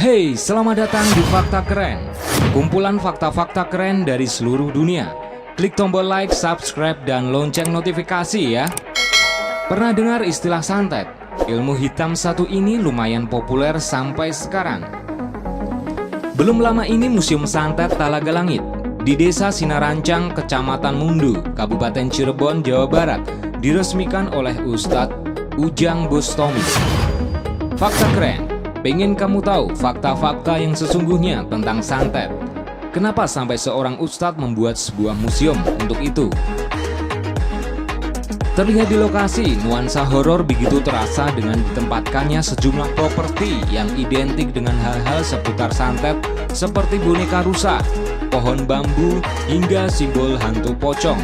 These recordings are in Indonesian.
Hey, selamat datang di Fakta Keren, kumpulan fakta-fakta keren dari seluruh dunia. Klik tombol like, subscribe, dan lonceng notifikasi ya. Pernah dengar istilah santet? Ilmu hitam satu ini lumayan populer sampai sekarang. Belum lama ini Museum Santet Talaga Langit di Desa Sinarancang, Kecamatan Mundu, Kabupaten Cirebon, Jawa Barat diresmikan oleh Ustadz Ujang Bustami. Fakta Keren, pengen kamu tahu fakta-fakta yang sesungguhnya tentang santet? Kenapa sampai seorang ustadz membuat sebuah museum untuk itu? Terlihat di lokasi, nuansa horor begitu terasa dengan ditempatkannya sejumlah properti yang identik dengan hal-hal seputar santet seperti boneka rusa, pohon bambu, hingga simbol hantu pocong.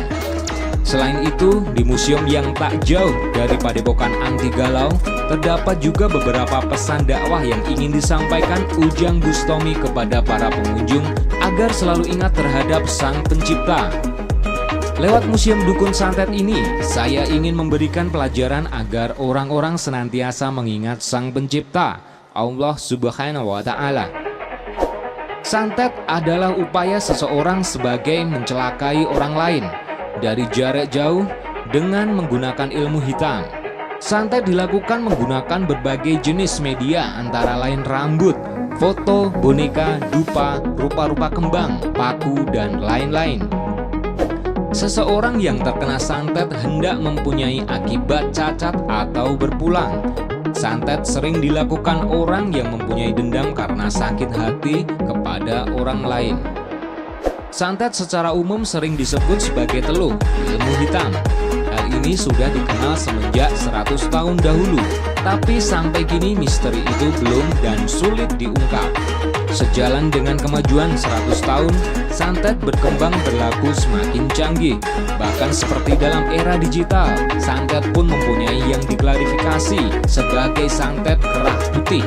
Selain itu, di museum yang tak jauh dari Padepokan Anti Galau, terdapat juga beberapa pesan dakwah yang ingin disampaikan Ujang Bustami kepada para pengunjung agar selalu ingat terhadap Sang Pencipta. Lewat Museum Dukun Santet ini, saya ingin memberikan pelajaran agar orang-orang senantiasa mengingat Sang Pencipta, Allah Subhanahu wa Ta'ala. Santet adalah upaya seseorang sebagai mencelakai orang lain dari jarak jauh dengan menggunakan ilmu hitam. Santet dilakukan menggunakan berbagai jenis media antara lain rambut, foto, boneka, dupa, rupa-rupa kembang, paku, dan lain-lain. Seseorang yang terkena santet hendak mempunyai akibat cacat atau berpulang. Santet sering dilakukan orang yang mempunyai dendam karena sakit hati kepada orang lain. Santet secara umum sering disebut sebagai teluh ilmu hitam. Hal ini sudah dikenal semenjak 100 tahun dahulu, tapi sampai kini misteri itu belum dan sulit diungkap. Sejalan dengan kemajuan 100 tahun, santet berkembang berlaku semakin canggih. Bahkan seperti dalam era digital, santet pun mempunyai yang diklarifikasi sebagai santet kerah putih,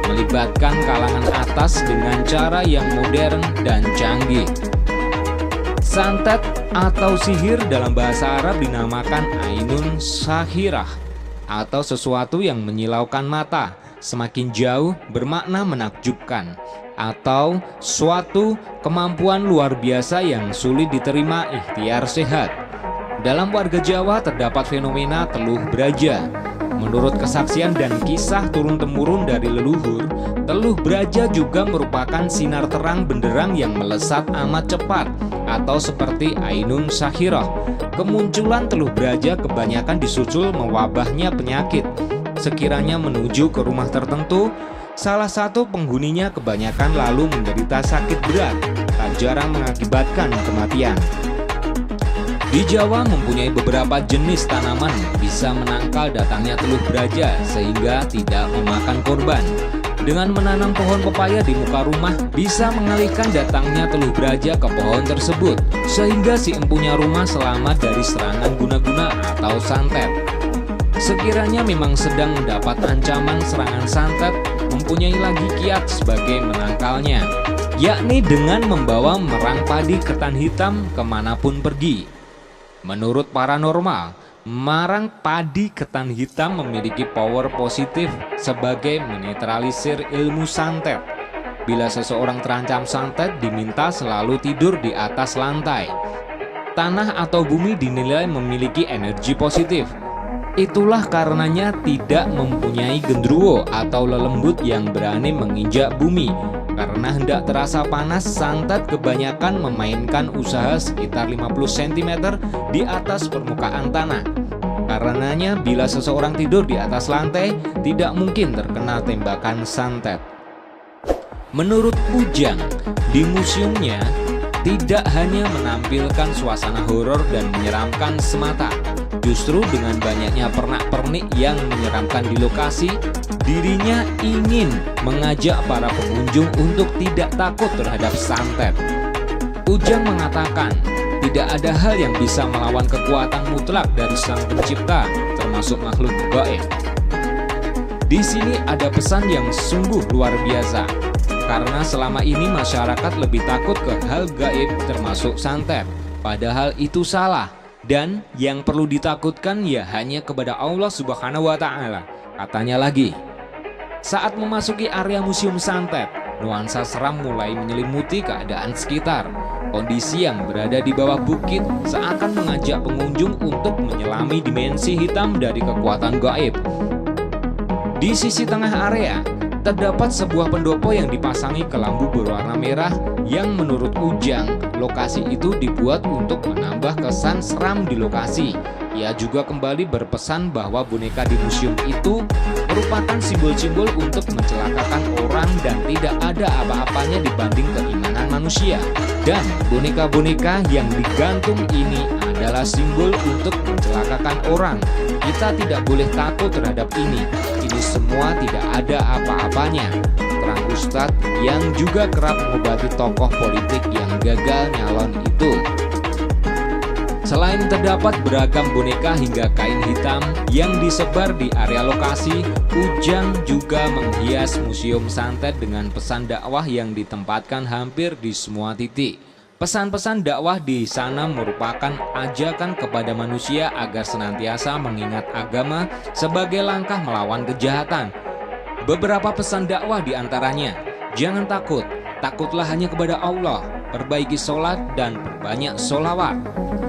melibatkan kalangan atas dengan cara yang modern dan canggih. Santet atau sihir dalam bahasa Arab dinamakan Ainun Sahirah atau sesuatu yang menyilaukan mata, semakin jauh bermakna menakjubkan, atau suatu kemampuan luar biasa yang sulit diterima ikhtiar sehat. Dalam warga Jawa terdapat fenomena teluh braja. Menurut kesaksian dan kisah turun-temurun dari leluhur, teluh braja juga merupakan sinar terang benderang yang melesat amat cepat, atau seperti Ainun Sahirah. Kemunculan teluh braja kebanyakan disusul mewabahnya penyakit. Sekiranya menuju ke rumah tertentu, salah satu penghuninya kebanyakan lalu menderita sakit berat, tak jarang mengakibatkan kematian. Di Jawa mempunyai beberapa jenis tanaman bisa menangkal datangnya teluh braja sehingga tidak memakan korban. Dengan menanam pohon pepaya di muka rumah bisa mengalihkan datangnya teluh braja ke pohon tersebut, sehingga si empunya rumah selamat dari serangan guna-guna atau santet. Sekiranya memang sedang mendapat ancaman serangan santet, mempunyai lagi kiat sebagai menangkalnya, yakni dengan membawa merang padi ketan hitam kemanapun pergi. Menurut paranormal, marang padi ketan hitam memiliki power positif sebagai menetralisir ilmu santet. Bila seseorang terancam santet, diminta selalu tidur di atas lantai. Tanah atau bumi dinilai memiliki energi positif. Itulah karenanya tidak mempunyai gendruwo atau lelembut yang berani menginjak bumi. Karena hendak terasa panas, santet kebanyakan memainkan usaha sekitar 50 cm di atas permukaan tanah. Karenanya bila seseorang tidur di atas lantai, tidak mungkin terkena tembakan santet. Menurut Ujang, di museumnya tidak hanya menampilkan suasana horor dan menyeramkan semata. Justru dengan banyaknya pernak-pernik yang menyeramkan di lokasi, dirinya ingin mengajak para pengunjung untuk tidak takut terhadap santet. Ujang mengatakan, tidak ada hal yang bisa melawan kekuatan mutlak dari Sang Pencipta, termasuk makhluk gaib. Di sini ada pesan yang sungguh luar biasa, karena selama ini masyarakat lebih takut ke hal gaib termasuk santet. Padahal itu salah. Dan yang perlu ditakutkan ya hanya kepada Allah Subhanahu wa Ta'ala. Katanya lagi, Saat memasuki area Museum Santet, nuansa seram mulai menyelimuti keadaan sekitar. Kondisi yang berada di bawah bukit seakan mengajak pengunjung untuk menyelami dimensi hitam dari kekuatan gaib. Di sisi tengah area, terdapat sebuah pendopo yang dipasangi kelambu berwarna merah yang menurut Ujang, lokasi itu dibuat untuk menambah kesan seram di lokasi. Ia juga kembali berpesan bahwa boneka di museum itu merupakan simbol-simbol untuk mencelakakan orang dan tidak ada apa-apanya dibanding keimanan manusia. Dan boneka-boneka yang digantung ini adalah simbol untuk mencelakakan orang. Kita tidak boleh takut terhadap ini. Ini semua tidak ada apa-apanya. Terang Ustadz yang juga kerap mengobati tokoh politik yang gagal nyalon itu. Selain terdapat beragam boneka hingga kain hitam yang disebar di area lokasi, Ujang juga menghias Museum Santet dengan pesan dakwah yang ditempatkan hampir di semua titik. Pesan-pesan dakwah di sana merupakan ajakan kepada manusia agar senantiasa mengingat agama sebagai langkah melawan kejahatan. Beberapa pesan dakwah diantaranya, jangan takut, takutlah hanya kepada Allah, perbaiki sholat dan perbanyak sholawat.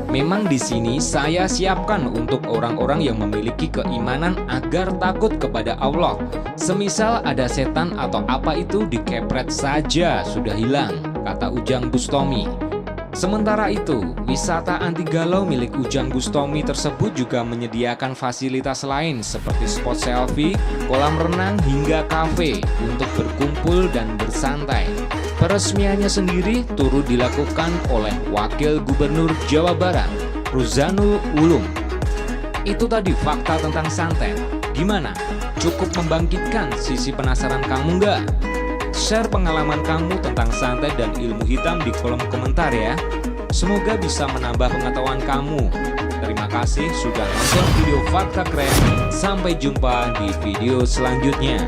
Memang di sini saya siapkan untuk orang-orang yang memiliki keimanan agar takut kepada Allah. Semisal ada setan atau apa itu dikepret saja sudah hilang, kata Ujang Bustomi. Sementara itu, wisata anti galau milik Ujang Bustomi tersebut juga menyediakan fasilitas lain seperti spot selfie, kolam renang hingga kafe untuk berkumpul dan bersantai. Peresmiannya sendiri turut dilakukan oleh Wakil Gubernur Jawa Barat, Ruzanul Ulum. Itu tadi fakta tentang Santet. Gimana? Cukup membangkitkan sisi penasaran kamu nggak? Share pengalaman kamu tentang santet dan ilmu hitam di kolom komentar ya. Semoga bisa menambah pengetahuan kamu. Terima kasih sudah nonton video Fakta Keren. Sampai jumpa di video selanjutnya.